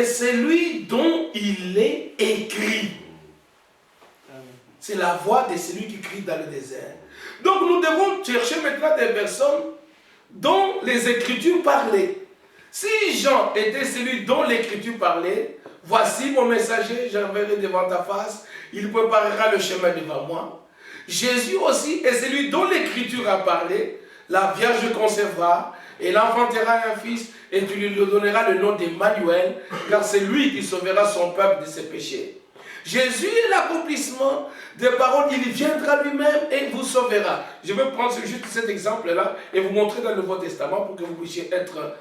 c'est celui dont il est écrit. C'est la voix de celui qui crie dans le désert. Donc nous devons chercher maintenant des personnes dont les Écritures parlaient. Si Jean était celui dont l'Écriture parlait, voici mon messager, j'enverrai devant ta face, il préparera le chemin devant moi. Jésus aussi est celui dont l'Écriture a parlé, la Vierge concevra, et l'enfantera un fils, et tu lui donneras le nom d'Emmanuel, car c'est lui qui sauvera son peuple de ses péchés. Jésus est l'accomplissement des paroles, il viendra lui-même et vous sauvera. Je vais prendre juste cet exemple-là et vous montrer dans le Nouveau Testament pour que vous puissiez être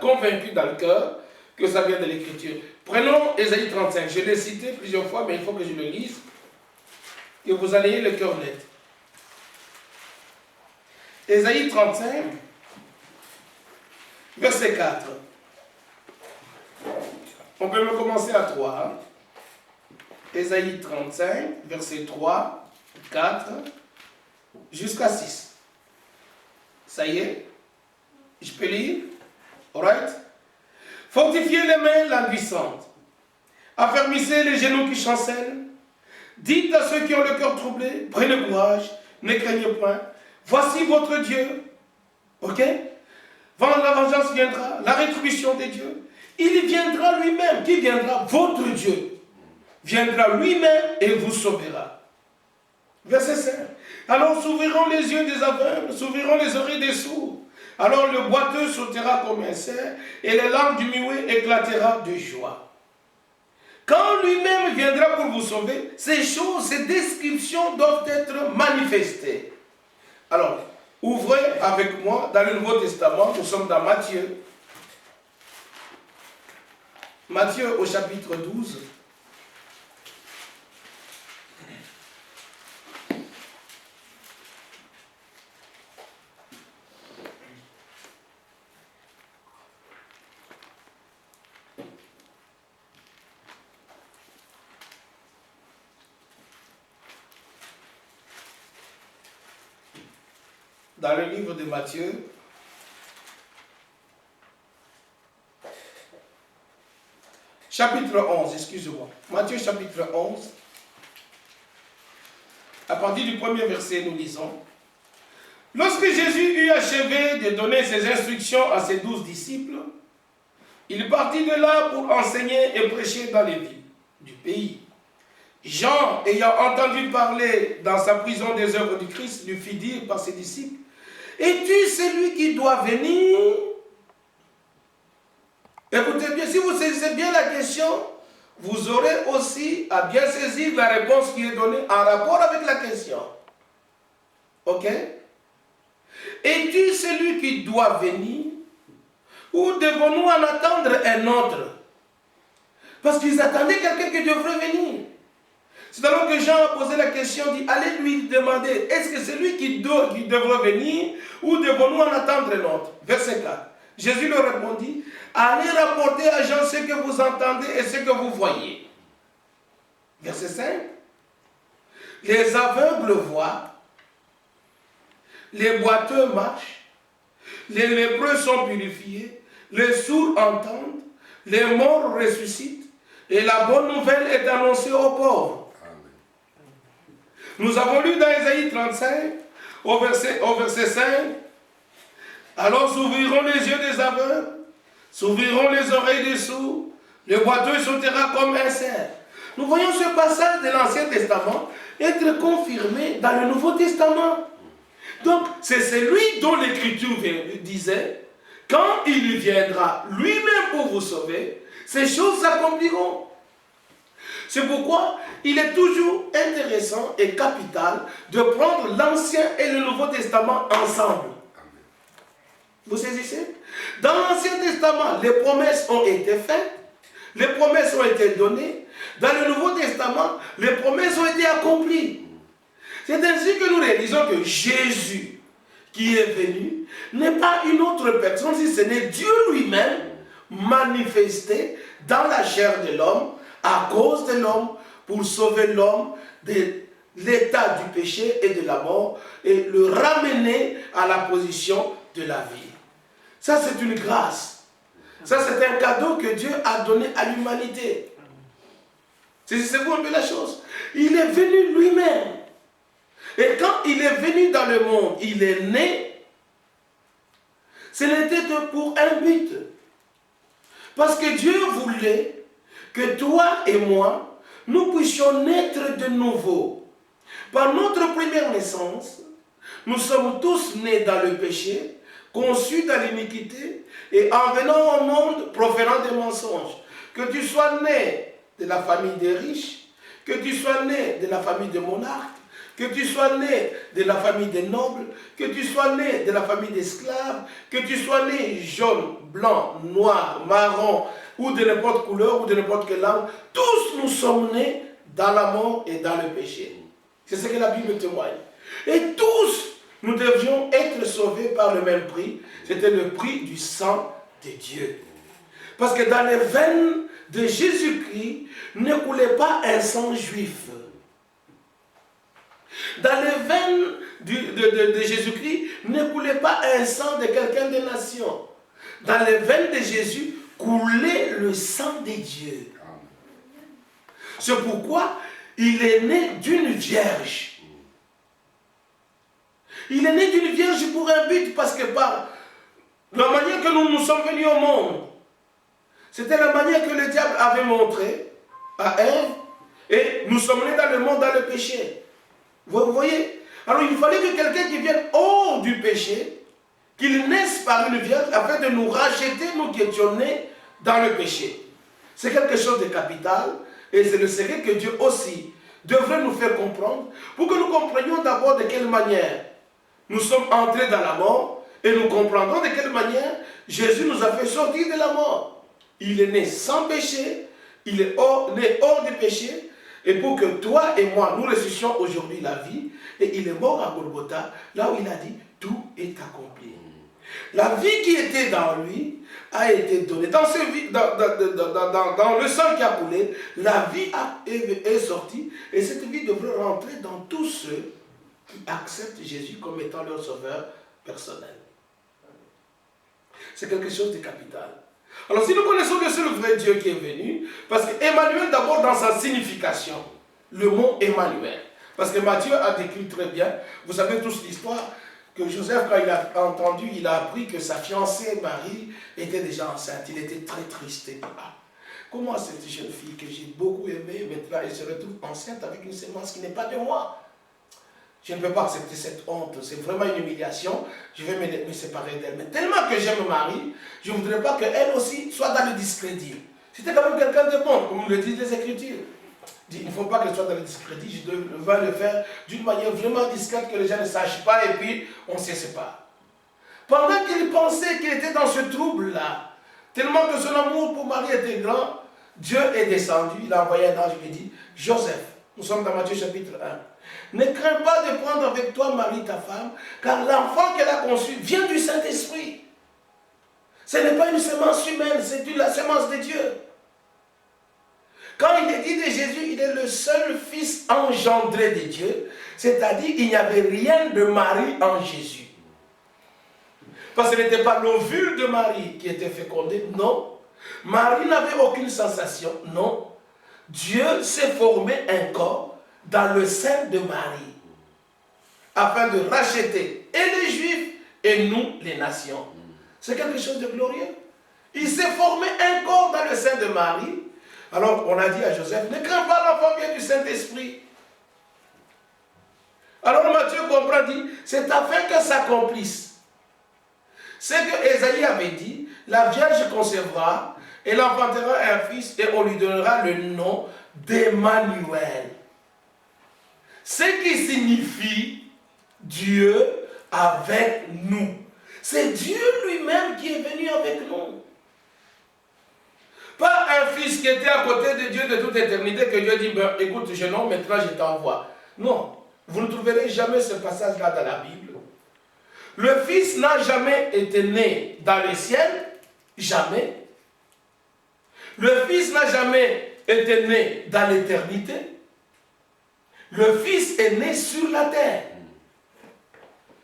convaincus dans le cœur que ça vient de l'Écriture. Prenons Ésaïe 35, je l'ai cité plusieurs fois, mais il faut que je le lise, que vous ayez le cœur net. Ésaïe 35, verset 4. On peut me commencer à 3. Hein? Ésaïe 35, verset 3, 4, jusqu'à 6. Ça y est? Je peux lire? Alright? Fortifiez les mains languissantes. Affermissez les genoux qui chancellent. Dites à ceux qui ont le cœur troublé, prenez courage, ne craignez point. Voici votre Dieu. Ok? La vengeance viendra, la rétribution des dieux. Il viendra lui-même. Qui viendra? Votre Dieu viendra lui-même et vous sauvera. Verset 5. Alors s'ouvriront les yeux des aveugles, s'ouvriront les oreilles des sourds. Alors le boiteux sautera comme un cerf et les langues du muet éclatera de joie. Quand lui-même viendra pour vous sauver, ces choses, ces descriptions doivent être manifestées. Alors, ouvrez avec moi dans le Nouveau Testament, nous sommes dans Matthieu. Matthieu au chapitre 12. Dans le livre de Matthieu, chapitre 11, excusez-moi. Matthieu chapitre 11, à partir du premier verset, nous lisons. Lorsque Jésus eut achevé de donner ses instructions à ses 12 disciples, il partit de là pour enseigner et prêcher dans les villes du pays. Jean, ayant entendu parler dans sa prison des œuvres du Christ, lui fit dire par ses disciples, « Es-tu celui qui doit venir ?» Écoutez bien, si vous saisissez bien la question, vous aurez aussi à bien saisir la réponse qui est donnée en rapport avec la question. Ok? Es-tu celui qui doit venir? Ou devons-nous en attendre un autre? Parce qu'ils attendaient quelqu'un qui devrait venir. C'est alors que Jean a posé la question, dit, allez lui demander, est-ce que c'est lui qui devrait venir ou devons-nous en attendre un autre? Verset 4. Jésus leur répondit, allez rapporter à Jean ce que vous entendez et ce que vous voyez. Verset 5. Les aveugles voient, les boiteux marchent, les lépreux sont purifiés, les sourds entendent, les morts ressuscitent et la bonne nouvelle est annoncée aux pauvres. Nous avons lu dans Ésaïe 35, au verset 5, alors s'ouvriront les yeux des aveugles, s'ouvriront les oreilles des sourds, le boiteux sautera comme un cerf. Nous voyons ce passage de l'Ancien Testament être confirmé dans le Nouveau Testament. Donc, c'est celui dont l'Écriture disait, quand il viendra lui-même pour vous sauver, ces choses s'accompliront. C'est pourquoi il est toujours intéressant et capital de prendre l'Ancien et le Nouveau Testament ensemble. Vous saisissez? Dans l'Ancien Testament, les promesses ont été faites, les promesses ont été données. Dans le Nouveau Testament, les promesses ont été accomplies. C'est ainsi que nous réalisons que Jésus, qui est venu, n'est pas une autre personne, si ce n'est Dieu lui-même manifesté dans la chair de l'homme, à cause de l'homme, pour sauver l'homme de l'état du péché et de la mort, et le ramener à la position de la vie. Ça, c'est une grâce. Ça, c'est un cadeau que Dieu a donné à l'humanité. Saisissez-vous un peu la chose. Il est venu lui-même. Et quand il est venu dans le monde, il est né. Ce n'était que pour un but. Parce que Dieu voulait que toi et moi, nous puissions naître de nouveau. Par notre première naissance, nous sommes tous nés dans le péché, conçus dans l'iniquité, et en venant au monde, proférant des mensonges. Que tu sois né de la famille des riches, que tu sois né de la famille des monarques, que tu sois né de la famille des nobles, que tu sois né de la famille d'esclaves, que tu sois né jaune, blanc, noir, marron, ou de n'importe couleur, ou de n'importe quelle langue, tous nous sommes nés dans la mort et dans le péché. C'est ce que la Bible témoigne. Et tous, nous devions être sauvés par le même prix. C'était le prix du sang de Dieu. Parce que dans les veines de Jésus-Christ ne coulait pas un sang juif. Dans les veines de Jésus-Christ ne coulait pas un sang de quelqu'un des nations. Dans les veines de Jésus coulait le sang de Dieu. C'est pourquoi il est né d'une vierge. Il est né d'une vierge pour un but, parce que par la manière que nous sommes venus au monde, c'était la manière que le diable avait montré à Ève, et nous sommes nés dans le monde dans le péché. Vous voyez? Alors il fallait que quelqu'un qui vienne hors du péché, qu'il naisse par une vierge, afin de nous racheter, nous qui étions nés dans le péché. C'est quelque chose de capital, et c'est le secret que Dieu aussi devrait nous faire comprendre, pour que nous comprenions d'abord de quelle manière nous sommes entrés dans la mort, et nous comprendrons de quelle manière Jésus nous a fait sortir de la mort. Il est né sans péché, il est né hors du péché, et pour que toi et moi, nous ressuscitions aujourd'hui la vie, et il est mort à Golgotha, là où il a dit, tout est accompli. La vie qui était dans lui a été donnée. Dans le sang qui a coulé, la vie est sortie, et cette vie devrait rentrer dans tous ceux qui acceptent Jésus comme étant leur sauveur personnel. C'est quelque chose de capital. Alors si nous connaissons le seul vrai Dieu qui est venu, parce que Emmanuel d'abord dans sa signification, le mot Emmanuel, parce que Matthieu a décrit très bien, vous savez tous l'histoire, que Joseph, quand il a entendu, il a appris que sa fiancée Marie était déjà enceinte. Il était très triste. Comment cette jeune fille que j'ai beaucoup aimée, maintenant elle se retrouve enceinte avec une sémence qui n'est pas de moi? Je ne peux pas accepter cette honte, c'est vraiment une humiliation, je vais me séparer d'elle. Mais tellement que j'aime Marie, je ne voudrais pas qu'elle aussi soit dans le discrédit. C'était quand même quelqu'un de bon, comme le disent les Écritures. Il ne faut pas qu'elle soit dans le discrédit, je dois le faire d'une manière vraiment discrète, que les gens ne sachent pas, et puis on se sépare. Pendant qu'il pensait qu'il était dans ce trouble-là, tellement que son amour pour Marie était grand, Dieu est descendu, il a envoyé un ange, il lui dit, Joseph, nous sommes dans Matthieu chapitre 1, ne crains pas de prendre avec toi Marie ta femme, car l'enfant qu'elle a conçu vient du Saint-Esprit. Ce n'est pas une semence humaine, c'est la semence de Dieu. Quand il est dit de Jésus, il est le seul fils engendré de Dieu, c'est-à-dire il n'y avait rien de Marie en Jésus. Parce que ce n'était pas l'ovule de Marie qui était fécondé, non. Marie n'avait aucune sensation, non. Dieu s'est formé un corps dans le sein de Marie, afin de racheter et les Juifs et nous, les nations. C'est quelque chose de glorieux. Il s'est formé un corps dans le sein de Marie. Alors on a dit à Joseph, ne crains pas, l'enfant vient du Saint-Esprit. Alors Matthieu comprend, dit, c'est afin que s'accomplisse ce que Ésaïe avait dit, la Vierge concevra et l'enfantera un fils et on lui donnera le nom d'Emmanuel. Ce qui signifie Dieu avec nous. C'est Dieu lui-même qui est venu avec nous. Pas un fils qui était à côté de Dieu de toute éternité, que Dieu dit, ben, écoute, jeune homme, maintenant je t'envoie. Non, vous ne trouverez jamais ce passage-là dans la Bible. Le fils n'a jamais été né dans le ciel, jamais. Le fils n'a jamais été né dans l'éternité. Le fils est né sur la terre.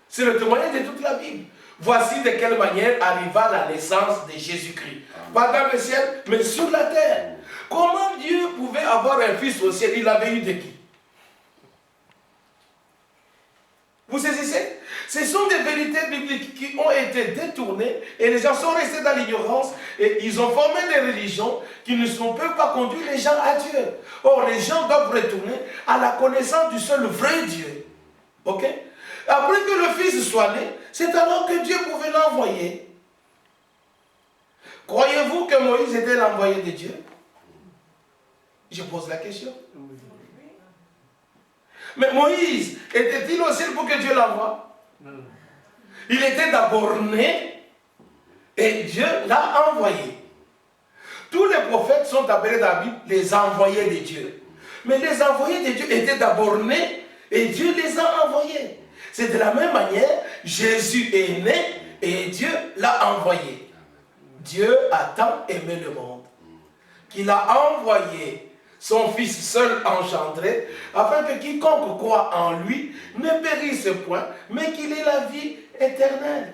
C'est le témoignage de toute la Bible. Voici de quelle manière arriva la naissance de Jésus-Christ. Pas dans le ciel, mais sur la terre. Comment Dieu pouvait avoir un fils au ciel? Il avait eu de qui? Vous saisissez? Ce sont des vérités bibliques qui ont été détournées et les gens sont restés dans l'ignorance et ils ont formé des religions qui ne peuvent pas conduire les gens à Dieu. Or, les gens doivent retourner à la connaissance du seul vrai Dieu. Ok? Après que le Fils soit né, c'est alors que Dieu pouvait l'envoyer. Croyez-vous que Moïse était l'envoyé de Dieu? Je pose la question. Mais Moïse, était-il au ciel pour que Dieu l'envoie? Il était d'abord né et Dieu l'a envoyé. Tous les prophètes sont appelés dans la Bible les envoyés de Dieu. Mais les envoyés de Dieu étaient d'abord nés et Dieu les a envoyés. C'est de la même manière, Jésus est né et Dieu l'a envoyé. Dieu a tant aimé le monde qu'il a envoyé son Fils seul engendré, afin que quiconque croit en lui ne périsse point, mais qu'il ait la vie éternelle.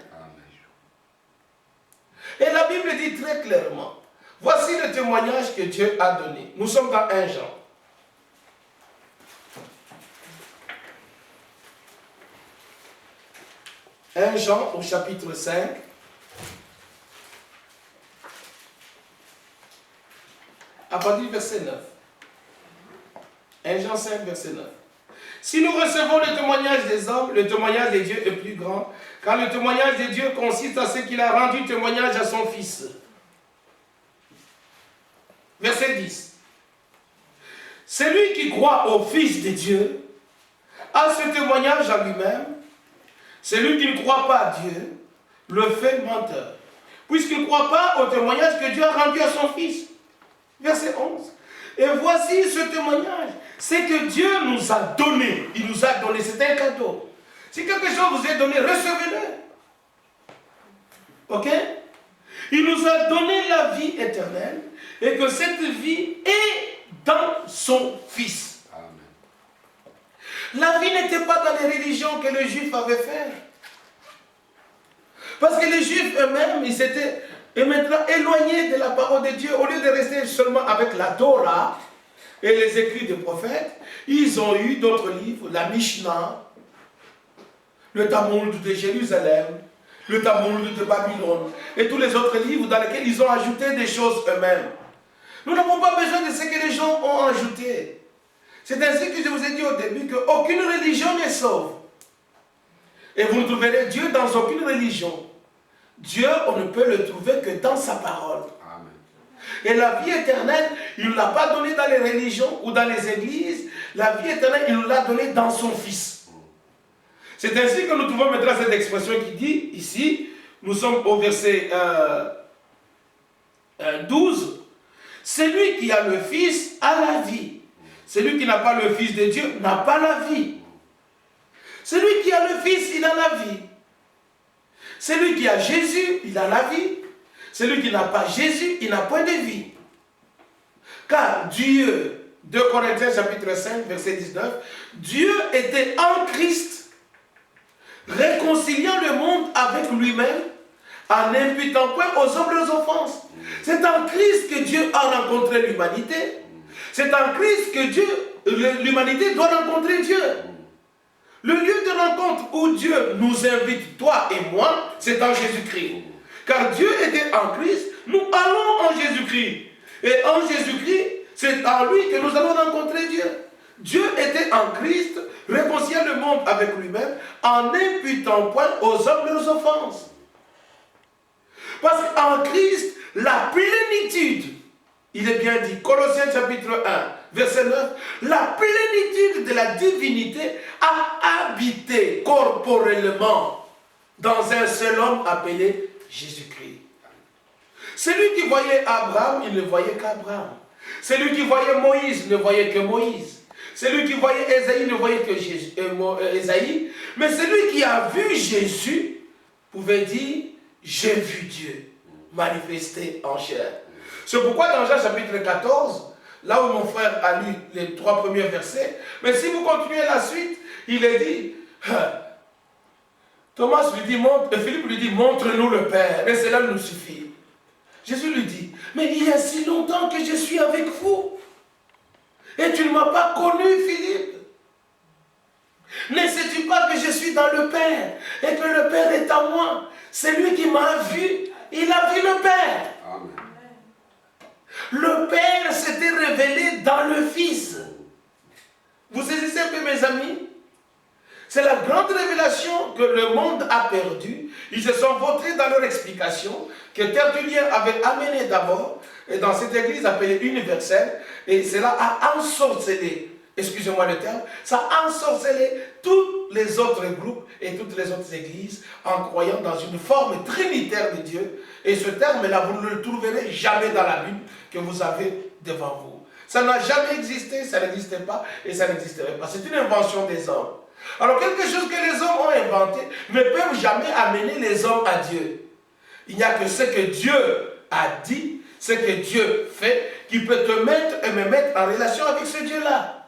Et la Bible dit très clairement, voici le témoignage que Dieu a donné. Nous sommes dans 1 Jean. 1 Jean au chapitre 5. À partir du verset 9. 1 Jean 5, verset 9. Si nous recevons le témoignage des hommes, le témoignage de Dieu est plus grand, car le témoignage de Dieu consiste à ce qu'il a rendu témoignage à son Fils. Verset 10. Celui qui croit au Fils de Dieu a ce témoignage à lui-même. Celui qui ne croit pas à Dieu le fait menteur, puisqu'il ne croit pas au témoignage que Dieu a rendu à son Fils. Verset 11. Et voici ce témoignage, c'est que Dieu nous a donné. Il nous a donné, c'est un cadeau. Si quelque chose vous est donné, recevez-le. Ok? Il nous a donné la vie éternelle et que cette vie est dans son Fils. La vie n'était pas dans les religions que les Juifs avaient fait. Parce que les Juifs eux-mêmes, ils s'étaient maintenant éloignés de la parole de Dieu. Au lieu de rester seulement avec la Torah et les écrits des prophètes, ils ont eu d'autres livres, la Mishnah, le Talmud de Jérusalem, le Talmud de Babylone, et tous les autres livres dans lesquels ils ont ajouté des choses eux-mêmes. Nous n'avons pas besoin de ce que les gens ont ajouté. C'est ainsi que je vous ai dit au début qu'aucune religion n'est sauve. Et vous ne trouverez Dieu dans aucune religion. Dieu, on ne peut le trouver que dans sa parole. Amen. Et la vie éternelle, il ne l'a pas donnée dans les religions ou dans les églises. La vie éternelle, il nous l'a donnée dans son Fils. C'est ainsi que nous trouvons maintenant cette expression qui dit, ici, nous sommes au verset 12, celui qui a le Fils a la vie. Celui qui n'a pas le Fils de Dieu n'a pas la vie. Celui qui a le Fils, il a la vie. Celui qui a Jésus, il a la vie. Celui qui n'a pas Jésus, il n'a point de vie. Car Dieu, 2 Corinthiens chapitre 5, verset 19, Dieu était en Christ, réconciliant le monde avec lui-même, en n'imputant point aux hommes leurs offenses. C'est en Christ que Dieu a rencontré l'humanité. C'est en Christ que l'humanité doit rencontrer Dieu. Le lieu de rencontre où Dieu nous invite, toi et moi, c'est en Jésus-Christ. Car Dieu était en Christ, nous allons en Jésus-Christ. Et en Jésus-Christ, c'est en lui que nous allons rencontrer Dieu. Dieu était en Christ, réconciliant le monde avec lui-même, en n'imputant point aux hommes leurs offenses. Parce qu'en Christ, la plénitude, il est bien dit, Colossiens chapitre 1, verset 9, la plénitude de la divinité a habité corporellement dans un seul homme appelé Jésus-Christ. Celui qui voyait Abraham, il ne voyait qu'Abraham. Celui qui voyait Moïse ne voyait que Moïse. Celui qui voyait Ésaïe ne voyait que Ésaïe. Mais celui qui a vu Jésus pouvait dire, j'ai vu Dieu manifesté en chair. C'est pourquoi dans Jean chapitre 14, là où mon frère a lu les 3 premiers versets, mais si vous continuez la suite, il est dit, Thomas lui dit, Philippe lui dit, montre-nous le Père, et cela nous suffit. Jésus lui dit, mais il y a si longtemps que je suis avec vous, et tu ne m'as pas connu, Philippe. Ne sais-tu pas que je suis dans le Père, et que le Père est à moi? C'est lui qui m'a vu, il a vu le Père. Amen. Le Père s'était révélé dans le Fils. Vous saisissez un peu, mes amis? C'est la grande révélation que le monde a perdue. Ils se sont vautrés dans leur explication que Tertullien avait amené d'abord dans cette église appelée universelle, et cela a ensorcelé, excusez-moi le terme, ça a ensorcelé tous les autres groupes et toutes les autres églises en croyant dans une forme trinitaire de Dieu. Et ce terme-là, vous ne le trouverez jamais dans la Bible que vous avez devant vous. Ça n'a jamais existé, ça n'existait pas et ça n'existerait pas. C'est une invention des hommes. Alors quelque chose que les hommes ont inventé ne peuvent jamais amener les hommes à Dieu. Il n'y a que ce que Dieu a dit, ce que Dieu fait, qui peut te mettre et me mettre en relation avec ce Dieu-là.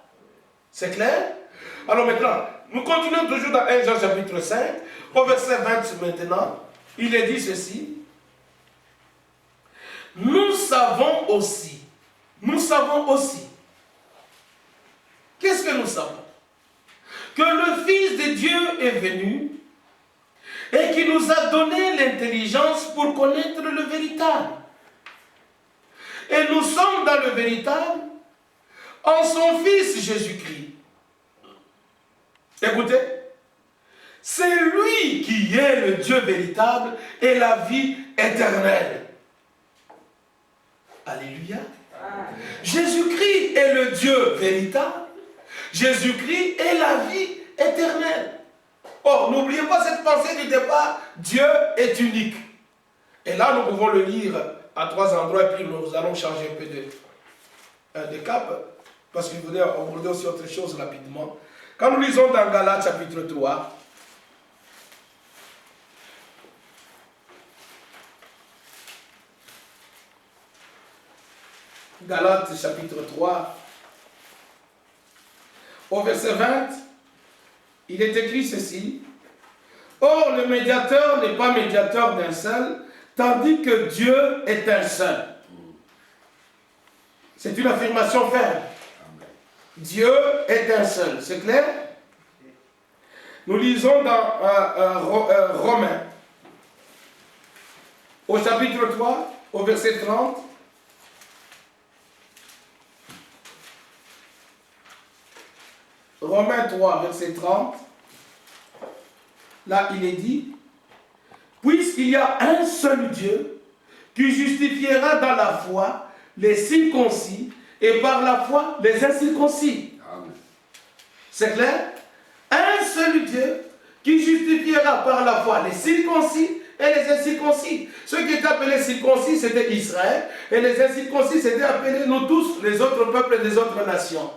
C'est clair? Alors maintenant, nous continuons toujours dans 1 Jean chapitre 5, au verset 20 maintenant, il est dit ceci. Nous savons aussi, qu'est-ce que nous savons? Que le Fils de Dieu est venu et qui nous a donné l'intelligence pour connaître le véritable. Et nous sommes dans le véritable en son Fils Jésus-Christ. Écoutez, c'est lui qui est le Dieu véritable et la vie éternelle. Alléluia. Jésus-Christ est le Dieu véritable. Jésus-Christ est la vie éternelle. Or, n'oubliez pas cette pensée du départ, Dieu est unique. Et là, nous pouvons le lire à 3 endroits, et puis nous allons changer un peu de cap, parce qu'il voudrait aborder aussi autre chose rapidement. Quand nous lisons dans Galates chapitre 3, Galates chapitre 3, au verset 20, il est écrit ceci. Or, le médiateur n'est pas médiateur d'un seul, tandis que Dieu est un seul. C'est une affirmation ferme. Dieu est un seul. C'est clair? Nous lisons dans Romains, au chapitre 3, au verset 30. Romains 3, verset 30. Là, il est dit, puisqu'il y a un seul Dieu qui justifiera dans la foi les circoncis et par la foi les incirconcis. C'est clair? Un seul Dieu qui justifiera par la foi les circoncis et les incirconcis. Ceux qui étaient appelés circoncis, c'était Israël, et les incirconcis, c'était appelés nous tous, les autres peuples des autres nations.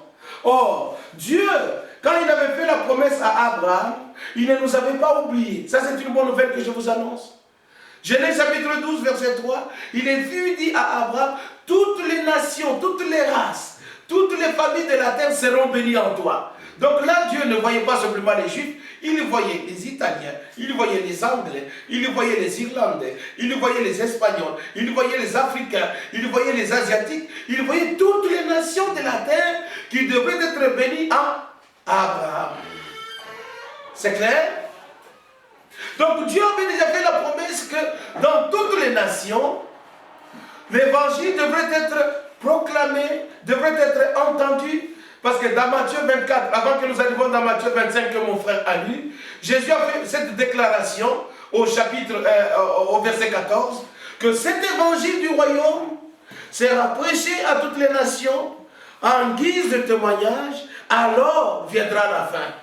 Or, Dieu, quand il avait fait la promesse à Abraham, il ne nous avait pas oubliés. Ça, c'est une bonne nouvelle que je vous annonce. Genèse chapitre 12, verset 3, il est vu, dit à Abraham, toutes les nations, toutes les races, toutes les familles de la terre seront bénies en toi. Donc là, Dieu ne voyait pas simplement les Juifs, il voyait les Italiens, il voyait les Anglais, il voyait les Irlandais, il voyait les Espagnols, il voyait les Africains, il voyait les Asiatiques, il voyait toutes les nations de la terre qui devraient être bénies en Abraham. C'est clair? Donc Dieu avait déjà fait la promesse que dans toutes les nations, l'évangile devrait être proclamé, devrait être entendu. Parce que dans Matthieu 24, avant que nous arrivions dans Matthieu 25 que mon frère a lu, Jésus a fait cette déclaration au verset 14, que cet évangile du royaume sera prêché à toutes les nations en guise de témoignage, alors viendra la fin.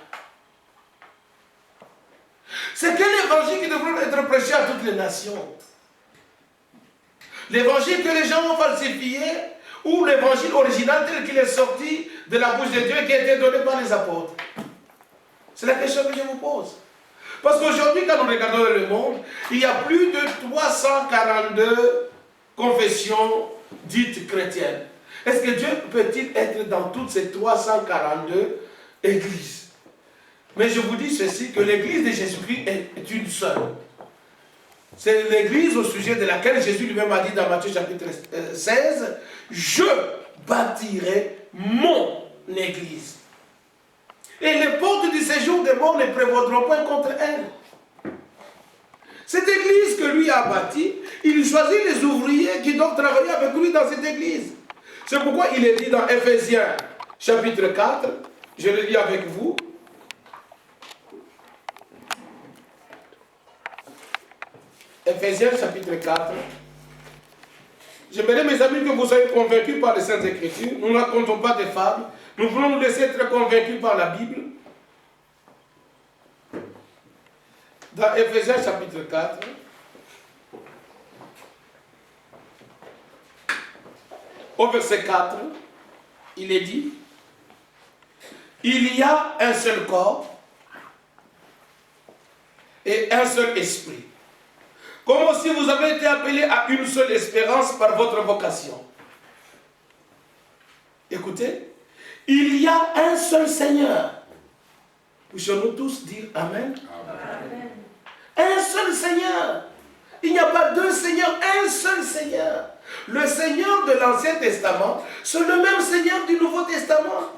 C'est quel évangile qui devrait être prêché à toutes les nations? L'évangile que les gens ont falsifié, ou l'évangile original tel qu'il est sorti de la bouche de Dieu et qui a été donné par les apôtres? C'est la question que je vous pose. Parce qu'aujourd'hui, quand nous regardons le monde, il y a plus de 342 confessions dites chrétiennes. Est-ce que Dieu peut-il être dans toutes ces 342 églises? Mais je vous dis ceci, que l'église de Jésus-Christ est une seule. C'est l'église au sujet de laquelle Jésus lui-même a dit dans Matthieu chapitre 16, « Je bâtirai mon église. Et les portes du séjour des morts ne prévaudront point contre elle. » Cette église que lui a bâtie, il choisit les ouvriers qui doivent travailler avec lui dans cette église. C'est pourquoi il est dit dans Ephésiens chapitre 4, je le lis avec vous. Ephésiens chapitre 4. J'aimerais, mes amis, que vous soyez convaincus par les Saintes Écritures. Nous ne racontons pas des fables. Nous voulons nous laisser être convaincus par la Bible. Dans Ephésiens chapitre 4, au verset 4, il est dit, « Il y a un seul corps et un seul esprit. Comme aussi vous avez été appelés à une seule espérance par votre vocation. » Écoutez, il y a un seul Seigneur. Puissions-nous tous dire Amen? Amen. Un seul Seigneur. Il n'y a pas deux Seigneurs, un seul Seigneur. Le Seigneur de l'Ancien Testament, c'est le même Seigneur du Nouveau Testament.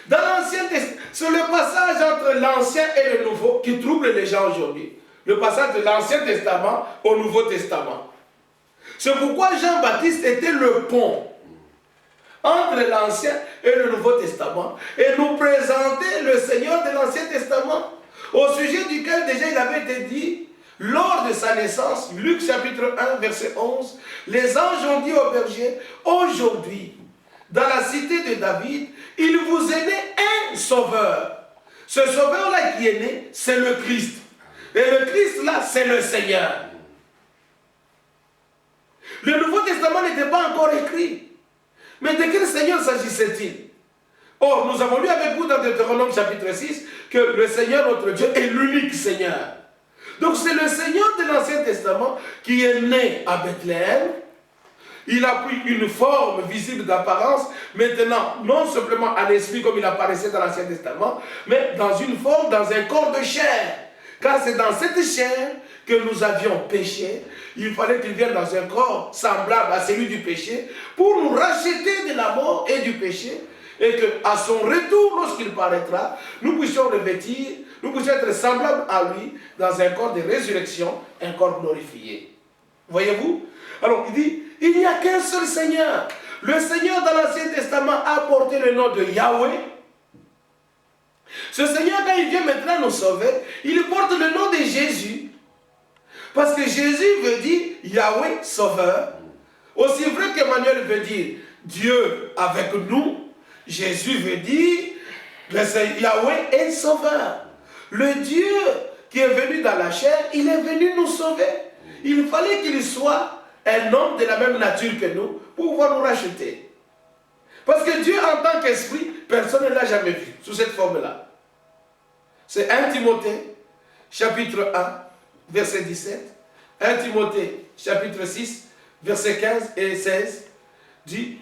Dans l'Ancien Testament, c'est le passage entre l'Ancien et le Nouveau qui trouble les gens aujourd'hui. Le passage de l'Ancien Testament au Nouveau Testament. C'est pourquoi Jean-Baptiste était le pont entre l'Ancien et le Nouveau Testament et nous présentait le Seigneur de l'Ancien Testament, au sujet duquel déjà il avait été dit lors de sa naissance, Luc chapitre 1 verset 11, les anges ont dit aux bergers, aujourd'hui, dans la cité de David, il vous est né un sauveur. Ce sauveur-là qui est né, c'est le Christ. Et le Christ là, c'est le Seigneur. Le Nouveau Testament n'était pas encore écrit. Mais de quel Seigneur s'agissait-il? Or, nous avons lu avec vous dans Deutéronome chapitre 6 que le Seigneur, notre Dieu, est l'unique Seigneur. Donc c'est le Seigneur de l'Ancien Testament qui est né à Bethléem. Il a pris une forme visible d'apparence, maintenant, non simplement à l'esprit comme il apparaissait dans l'Ancien Testament, mais dans une forme, dans un corps de chair. Car c'est dans cette chair que nous avions péché. Il fallait qu'il vienne dans un corps semblable à celui du péché pour nous racheter de la mort et du péché. Et qu'à son retour, lorsqu'il paraîtra, nous puissions revêtir, nous puissions être semblables à lui dans un corps de résurrection, un corps glorifié. Voyez-vous? Alors il dit, il n'y a qu'un seul Seigneur. Le Seigneur dans l'Ancien Testament a porté le nom de Yahweh. Ce Seigneur, quand il vient maintenant nous sauver, il porte le nom de Jésus. Parce que Jésus veut dire Yahweh sauveur. Aussi vrai qu'Emmanuel veut dire Dieu avec nous, Jésus veut dire Yahweh est sauveur. Le Dieu qui est venu dans la chair, il est venu nous sauver. Il fallait qu'il soit un homme de la même nature que nous pour pouvoir nous racheter. Parce que Dieu en tant qu'esprit, personne ne l'a jamais vu sous cette forme-là. C'est 1 Timothée, chapitre 1, verset 17. 1 Timothée, chapitre 6, verset 15 et 16, dit,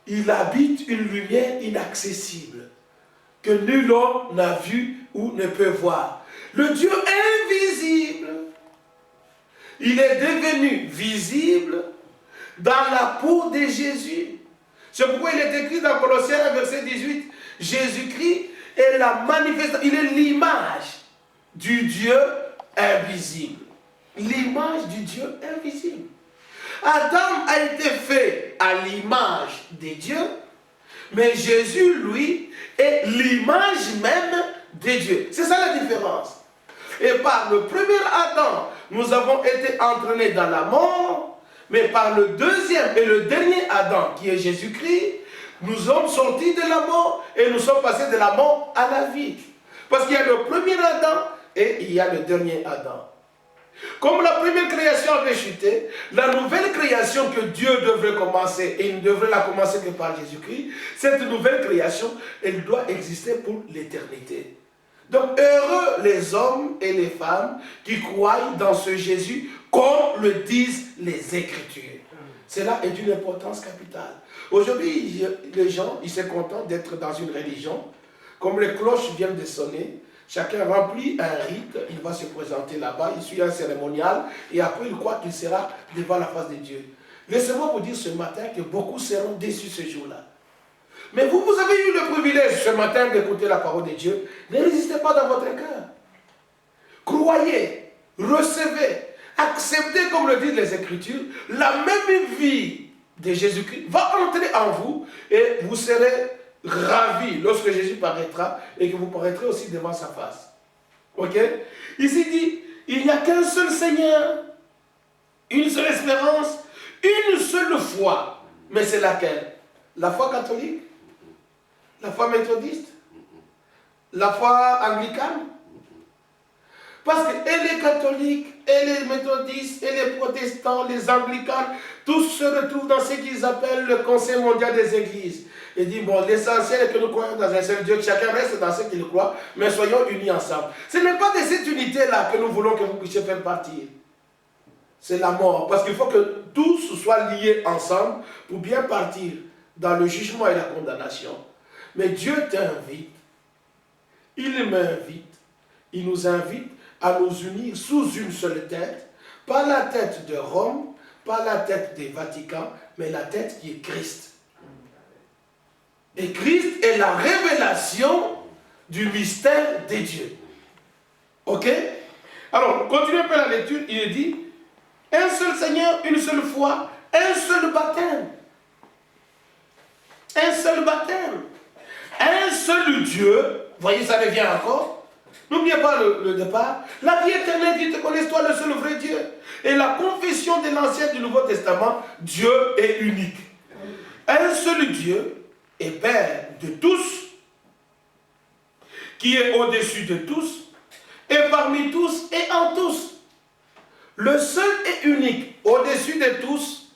il habite une lumière inaccessible, que nul homme n'a vu ou ne peut voir. Le Dieu invisible, il est devenu visible dans la peau de Jésus. C'est pourquoi il est écrit dans Colossiens 1, verset 18, Jésus-Christ est la manifestation, il est l'image du Dieu invisible. L'image du Dieu invisible. Adam a été fait à l'image de Dieu, mais Jésus, lui, est l'image même de Dieu. C'est ça la différence. Et par le premier Adam, nous avons été entraînés dans la mort, mais par le deuxième et le dernier Adam, qui est Jésus-Christ, nous sommes sortis de la mort et nous sommes passés de la mort à la vie. Parce qu'il y a le premier Adam et il y a le dernier Adam. Comme la première création avait chuté, la nouvelle création que Dieu devrait commencer, et il ne devrait la commencer que par Jésus-Christ, cette nouvelle création, elle doit exister pour l'éternité. Donc, heureux les hommes et les femmes qui croient dans ce Jésus, comme le disent les Écritures. Cela est d'une importance capitale. Aujourd'hui, les gens, ils se contentent d'être dans une religion comme les cloches viennent de sonner, chacun remplit un rite, il va se présenter là-bas, il suit un cérémonial, et après il croit qu'il sera devant la face de Dieu. Laissez-moi vous dire ce matin que beaucoup seront déçus ce jour-là. Mais vous avez eu le privilège ce matin d'écouter la parole de Dieu. Ne résistez pas dans votre cœur. Croyez, recevez, acceptez, comme le disent les Écritures, la même vie de Jésus-Christ va entrer en vous et vous serez ravis lorsque Jésus paraîtra et que vous paraîtrez aussi devant sa face. Ok? Ici dit, il n'y a qu'un seul Seigneur, une seule espérance, une seule foi. Mais c'est laquelle? La foi catholique? La foi méthodiste? La foi anglicane? Parce que et les catholiques, et les méthodistes, et les protestants, les anglicans, tous se retrouvent dans ce qu'ils appellent le Conseil mondial des églises. Et dit, bon, l'essentiel est que nous croyons dans un seul Dieu, que chacun reste dans ce qu'il croit, mais soyons unis ensemble. Ce n'est pas de cette unité-là que nous voulons que vous puissiez faire partie. C'est la mort. Parce qu'il faut que tous soient liés ensemble pour bien partir dans le jugement et la condamnation. Mais Dieu t'invite, il m'invite, il nous invite à nous unir sous une seule tête, pas la tête de Rome, pas la tête des Vatican, mais la tête qui est Christ. Et Christ est la révélation du mystère des dieux. Ok? Alors, continuez un peu la lecture, il est dit, un seul Seigneur, une seule foi, un seul baptême. Un seul baptême. Un seul Dieu, voyez, ça revient encore. N'oubliez pas le départ. La vie éternelle qui te connaisse, toi, le seul vrai Dieu. Et la confession de l'Ancien et du Nouveau Testament, Dieu est unique. Un seul Dieu est Père de tous, qui est au-dessus de tous, et parmi tous et en tous. Le seul et unique, au-dessus de tous,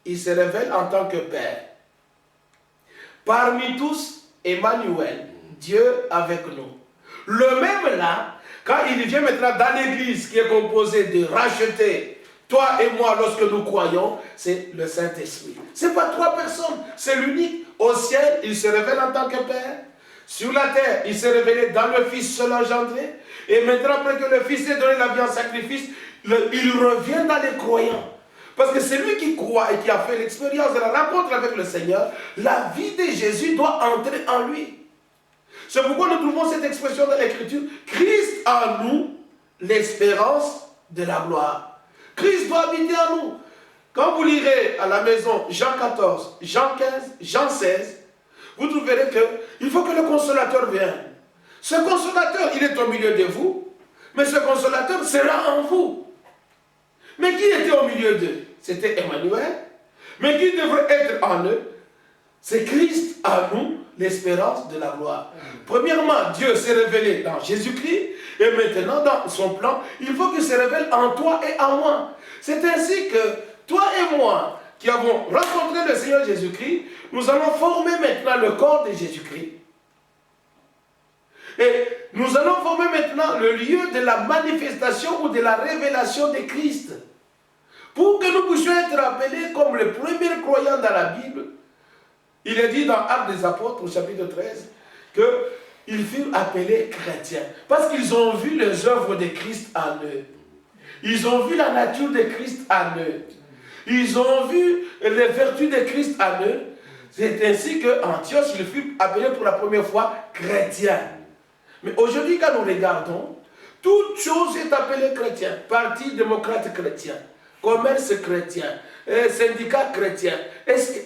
il se révèle en tant que Père. Parmi tous, Emmanuel, Dieu avec nous. Le même là, quand il vient maintenant dans l'église qui est composée de racheter, toi et moi lorsque nous croyons, c'est le Saint-Esprit. Ce n'est pas trois personnes, c'est l'unique. Au ciel, il se révèle en tant que Père. Sur la terre, il s'est révélé dans le Fils seul engendré. Et maintenant, après que le Fils ait donné la vie en sacrifice, il revient dans les croyants. Parce que c'est lui qui croit et qui a fait l'expérience de la rencontre avec le Seigneur. La vie de Jésus doit entrer en lui. C'est pourquoi nous trouvons cette expression dans l'Écriture. Christ en nous, l'espérance de la gloire. Christ doit habiter en nous. Quand vous lirez à la maison Jean 14, Jean 15, Jean 16, vous trouverez qu'il faut que le consolateur vienne. Ce consolateur, il est au milieu de vous, mais ce consolateur sera en vous. Mais qui était au milieu d'eux? C'était Emmanuel. Mais qui devrait être en eux? C'est Christ en nous, l'espérance de la gloire. Premièrement, Dieu s'est révélé dans Jésus-Christ, et maintenant dans son plan, il faut qu'il se révèle en toi et en moi. C'est ainsi que toi et moi, qui avons rencontré le Seigneur Jésus-Christ, nous allons former maintenant le corps de Jésus-Christ. Et nous allons former maintenant le lieu de la manifestation ou de la révélation de Christ. Pour que nous puissions être appelés comme les premiers croyants dans la Bible. Il est dit dans Actes des Apôtres, au chapitre 13, qu'ils furent appelés chrétiens. Parce qu'ils ont vu les œuvres de Christ en eux. Ils ont vu la nature de Christ en eux. Ils ont vu les vertus de Christ en eux. C'est ainsi qu'Antioche, ils furent appelés pour la première fois chrétiens. Mais aujourd'hui, quand nous regardons, toute chose est appelée chrétien. Parti démocrate chrétien, commerce chrétien, syndicat chrétien. Est-ce que...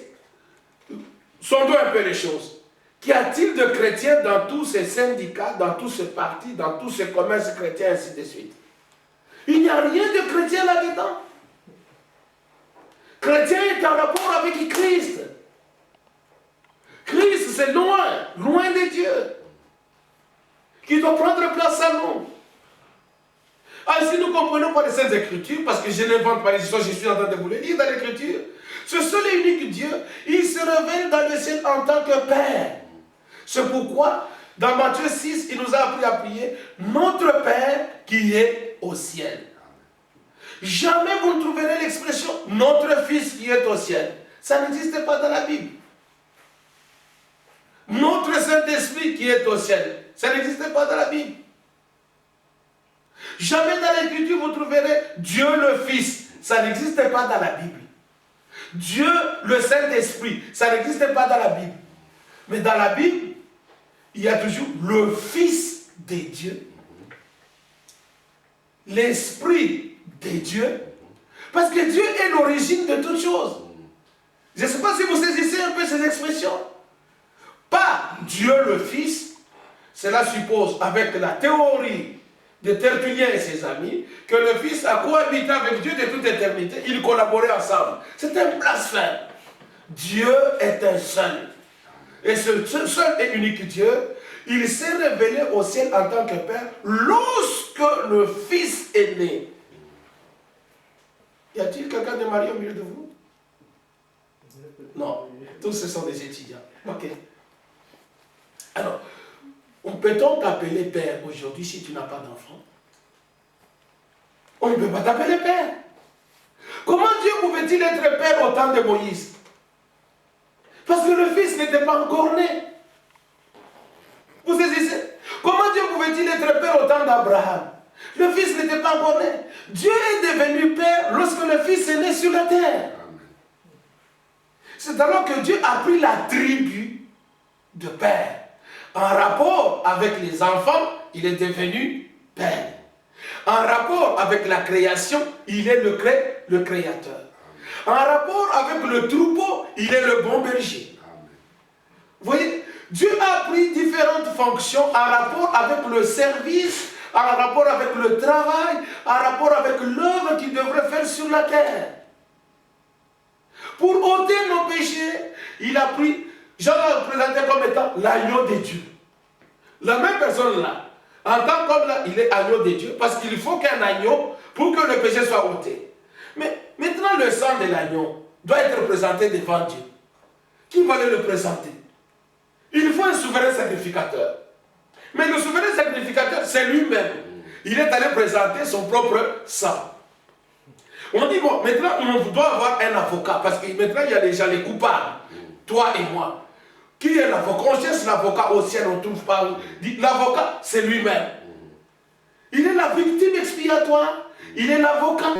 Sondons un peu les choses. Qu'y a-t-il de chrétiens dans tous ces syndicats, dans tous ces partis, dans tous ces commerces chrétiens, ainsi de suite? Il n'y a rien de chrétien là-dedans. Chrétien est en rapport avec Christ. Christ, c'est loin, loin de Dieu, qui doit prendre place à nous. Alors, si nous ne comprenons pas les Saintes Écritures, parce que je n'invente pas les histoires, je suis en train de vous les lire dans l'Écriture, ce seul et unique Dieu, il se révèle dans le ciel en tant que Père. C'est pourquoi, dans Matthieu 6, il nous a appris à prier notre Père qui est au ciel. Jamais vous ne trouverez l'expression notre Fils qui est au ciel. Ça n'existe pas dans la Bible. Notre Saint-Esprit qui est au ciel. Ça n'existe pas dans la Bible. Jamais dans l'Écriture vous trouverez Dieu le Fils. Ça n'existe pas dans la Bible. Dieu le Saint-Esprit. Ça n'existe pas dans la Bible. Mais dans la Bible, il y a toujours le Fils de Dieu. L'Esprit de Dieu. Parce que Dieu est l'origine de toutes choses. Je ne sais pas si vous saisissez un peu ces expressions. Pas Dieu le Fils. Cela suppose, avec la théorie de Tertullien et ses amis, que le Fils a cohabité avec Dieu de toute éternité. Ils collaboraient ensemble. C'est un blasphème. Dieu est un seul. Et ce seul et unique Dieu, il s'est révélé au ciel en tant que Père lorsque le Fils est né. Y a-t-il quelqu'un de marié au milieu de vous? Non, tous ce sont des étudiants. Ok. Alors, peut-on t'appeler Père aujourd'hui si tu n'as pas d'enfant? On ne peut pas t'appeler Père. Comment Dieu pouvait-il être Père au temps de Moïse? Parce que le Fils n'était pas encore né. Vous saisissez? Comment Dieu pouvait-il être Père au temps d'Abraham? Le Fils n'était pas encore né. Dieu est devenu Père lorsque le Fils est né sur la terre. C'est alors que Dieu a pris l'attribut de Père. En rapport avec les enfants, il est devenu Père. En rapport avec la création, il est le Créateur. En rapport avec le troupeau, il est le bon berger. Vous voyez, Dieu a pris différentes fonctions en rapport avec le service, en rapport avec le travail, en rapport avec l'œuvre qu'il devrait faire sur la terre. Pour ôter nos péchés, il a pris, Jean l'a présenté comme étant l'agneau de Dieu. La même personne là, en tant qu'homme là, il est agneau de Dieu, parce qu'il faut qu'un agneau, pour que le péché soit ôté. Mais maintenant le sang de l'agneau doit être présenté devant Dieu. Qui va le présenter? Il faut un souverain sacrificateur. Mais le souverain sacrificateur, c'est lui-même. Il est allé présenter son propre sang. On dit, bon, maintenant, on doit avoir un avocat, parce que maintenant, il y a déjà les coupables, toi et moi. Qui est l'avocat? On cherche l'avocat au ciel, on ne trouve pas. L'avocat, c'est lui-même. Il est la victime expiatoire, il est l'avocat.